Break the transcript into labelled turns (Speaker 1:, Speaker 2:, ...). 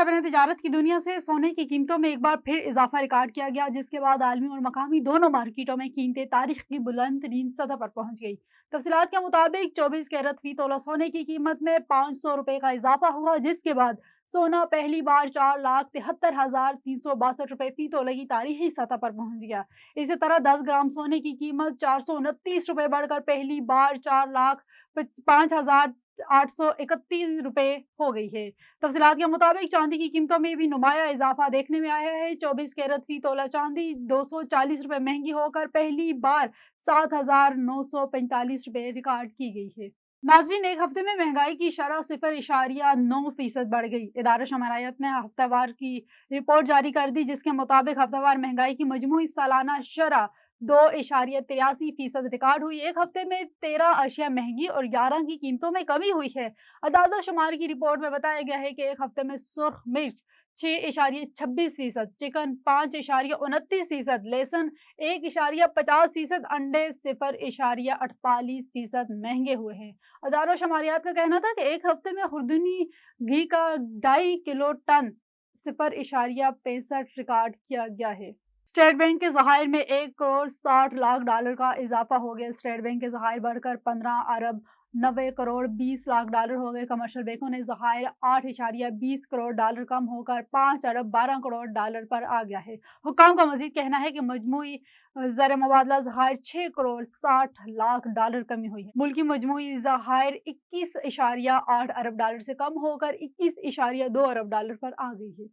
Speaker 1: शब तिजारत की दुनिया से सोने की कीमतों में एक बार फिर इजाफा रिकॉर्ड किया गया, जिसके बाद आलमी और मकामी दोनों मार्केटों में कीमतें तारीख की बुलंद तरीन सतह पर पहुंच गई। तफसीलात के मुताबिक 24 कैरेट फी तोला सोने की कीमत में 500 रुपए का इजाफा हुआ, जिसके बाद सोना पहली बार 4,73,362 रुपए फी तोले की तारीखी सतह पर पहुंच गया। इसी तरह 10 ग्राम सोने की कीमत 429 रुपए बढ़कर पहली बार 4,05,831 रुपए हो गई है। तफसीलात के मुताबिक चांदी की कीमतों में भी नुमाया इजाफा देखने में आया है। 24 कैरेट फी तोला चांदी 240 रुपए महंगी होकर पहली बार 7,945 रुपए रिकॉर्ड की गई है। नाजरीन, एक हफ्ते में महंगाई की शरह 0.9% बढ़ गई। इदारा शमरायत ने हफ्तावार की रिपोर्ट जारी कर दी, जिसके मुताबिक हफ्तावार महंगाई की मजमूई सालाना शरह 2.83% रिकॉर्ड हुई। एक हफ्ते में 13 अशिया महंगी और 11 की कीमतों में कमी हुई है। अदाद शुमार की रिपोर्ट में बताया गया है कि एक हफ्ते में सुर्ख मिर्च 6.26%, चिकन 5.29%, लहसुन 1.50%, अंडे 0.48% महंगे हुए हैं। अदारों शमारियात का कहना था कि एक हफ्ते में खुर्दनी घी का 2.5 किलो टन 0.65 रिकॉर्ड किया गया है। स्टेट बैंक के ज़खायर में 1 करोड़ 60 लाख डॉलर का इजाफा हो गया। स्टेट बैंक के ज़खायर बढ़कर 15 अरब 90 करोड़ 20 लाख डॉलर हो गए। कमर्शियल बैंकों ने ज़खायर 8.20 करोड़ डॉलर कम होकर 5 अरब 12 करोड़ डॉलर पर आ गया है। हुक्काम का मजीद कहना है कि मजमूई ज़र मुबादला ज़खायर 6 करोड़ 60 लाख डॉलर कमी हुई है। मुल्की मजमूई ज़खायर 21.8 अरब डॉलर से कम होकर 21.2 अरब डॉलर पर आ गई है।